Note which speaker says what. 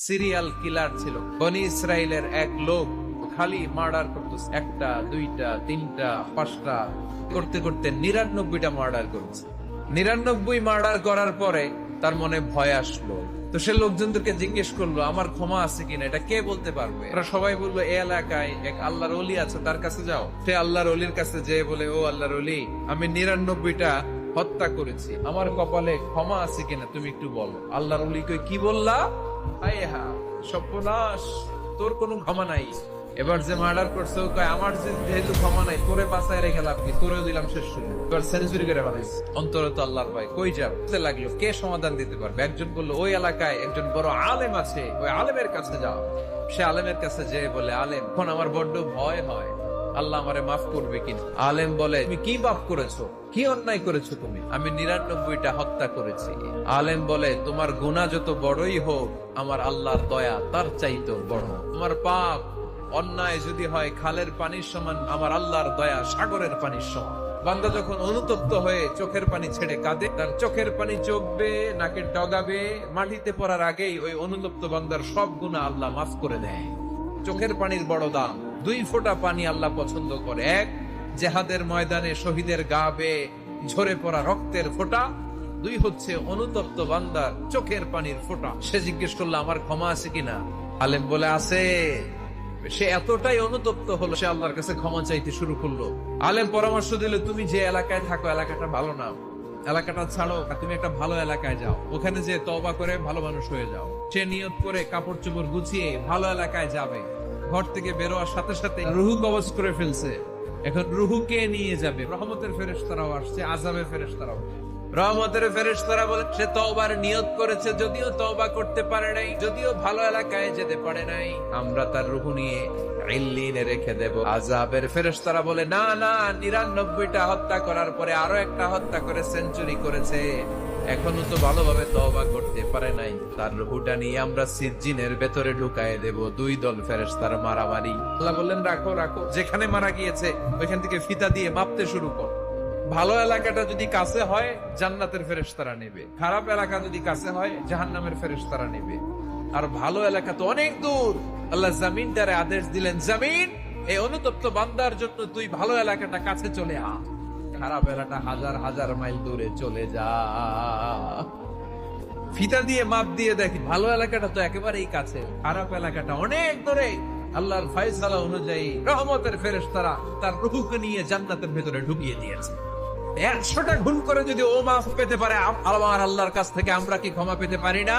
Speaker 1: Serial killer ছিল। বনি ইসরায়েলের এক লোক খালি মার্ডার করতো, একটা দুইটা তিনটা পাঁচটা করতে করতে ৯৯টা মার্ডার করেছে। ৯৯ মার্ডার করার পরে তার মনে ভয় আসলো। তো সে লোকজনদেরকে জিজ্ঞেস করলো, আমার ক্ষমা আছে কিনা, এটা কে বলতে পারবে? এরা সবাই বললো, এই এলাকায় এক আল্লাহর ওলি আছে, তার কাছে যাও। সে আল্লাহর ওলির কাছে যেয়ে বলে, ও আল্লাহর ওলি, আমি ৯৯টা হত্যা করেছি, আমার কপালে ক্ষমা আছে কিনা তুমি একটু বলো। আল্লাহর ওলি কই, কি বললা? আয় হা সর্বনাশ, তোর কোনো ক্ষমা নাই। এবার যে মার্ডার করছে ও কয়, আমার যেহেতু ক্ষমা নাই, তোরে বাঁচায় রেখে লাভ কি, তোরেও দিলাম শেষ শুনে। এবার সেঞ্চুরি করে ফেলাইছে। অন্তরে তো আল্লাহর ভয়, কই যাবে লাগলো, কে সমাধান দিতে পারবে? একজন বললো, ওই এলাকায় একজন বড় আলেম আছে, ওই আলেমের কাছে যাও। সে আলেমের কাছে যেয়ে বলে, আলেম, এখন আমার বড্ড ভয় হয়, আল্লাহ আমারে মাফ করবে কিনা। আলেম বলে, তুমি কি পাপ করেছো, কি অন্যায় করেছো তুমি? আমি ৯৯টা হত্যা করেছি। আলেম বলে, তোমার গুনাহ যত বড়ই হোক, আমার আল্লাহর দয়া তার চাইতেও বড়। তোমার পাপ অন্যায় যদি হয় খালের পানির সমান, আমার আল্লাহর দয়া সাগরের পানির সমান। বান্দা যখন অনুতপ্ত হয়ে চোখের পানি ছেড়ে কাঁদে, তার চোখের পানি চোখবে, নাকে ডগাবে, মাটিতে পড়ার আগেই ওই অনুতপ্ত বান্দার সব গুনাহ আল্লাহ মাফ করে দেয়। চোখের পানির বড় দাম। 2 ফোঁটা পানি আল্লাহ পছন্দ করে। এক, জেহাদের ময়দানে শহীদের গা বেয়ে ঝরে পড়া রক্তের ফোঁটা। 2 হচ্ছে অনুতপ্ত বান্দার চোখের পানির ফোঁটা। সে জিজ্ঞেস করলো, আমার ক্ষমা আছে কিনা? আলেম বলে, আছে। সে এতটাই অনুতপ্ত হলো, সে আল্লাহর কাছে ক্ষমা চাইতে শুরু করলো। আলেম পরামর্শ দিল, তুমি যে এলাকায় থাকো এলাকাটা ভালো না, এলাকাটা ছাড়ো, তুমি একটা ভালো এলাকায় যাও, ওখানে যে তওবা করে ভালো মানুষ হয়ে যাও। সে নিয়ত করে কাপড় চোপড় গুছিয়ে ভালো এলাকায় যাবে। ঘর থেকে বেরোয়ার সাথে সাথে রুহু কবজ করে ফেলছে। এখন রুহু কে নিয়ে যাবে? রহমতের ফেরেশতারাও আসছে, আযাবের ফেরেশতারাও। রহমতের ফেরেশতারা বলে, সে তওবার নিয়ত করেছে, যদিও তওবা করতে পারে নাই, যদিও ভালো এলাকায় যেতে পারে নাই, আমরা তার রুহু নিয়ে ইল্লিনে রেখে দেব। আযাবের ফেরেশতারা বলে, না না, ৯৯টা হত্যা করার পরে আরো একটা হত্যা করে সেঞ্চুরি করেছে, এখনো তো ভালোভাবে তওবা করতে পারে নাই, তার রুহুটা নিয়ে আমরা সিজ্জিনের ভেতরে ঢুকায় দেব। 2 দল ফেরেশতার মারামারি। আল্লাহ বললেন, রাখো রাখো, যেখানে মারা গিয়েছে ওইখান থেকে ফিতা দিয়ে মাপতে শুরু কর। ভালো এলাকাটা যদি কাছে হয়, জান্নাতের ফেরেশতারা নেবে। খারাপ এলাকা যদি কাছে হয়, জাহান্নামের ফেরেশতারা নেবে। আর ভালো এলাকা তো অনেক দূর। আল্লাহ জমিনটারে আদেশ দিলেন, জমিন, এই অনুতপ্ত বান্দার জন্য তুই ভালো এলাকাটা কাছে চলে আ, খারাপ এলাকা হাজার হাজার মাইল দূরে চলে যা। ফিতা দিয়ে মাপ দিয়ে দেখি, ভালো এলাকাটা তো একেবারেই কাছে, খারাপ এলাকাটা অনেক দূরে। আল্লাহর ফয়সালা অনুযায়ী রহমতের ফেরেশতারা তার রূহকে নিয়ে জান্নাতের ভেতরে ঢুকিয়ে দিয়েছে। 100টা গুণ করে যদি ও মাফ পেতে পারে আমার আল্লাহর কাছ থেকে, আমরা কি ক্ষমা পেতে পারি না?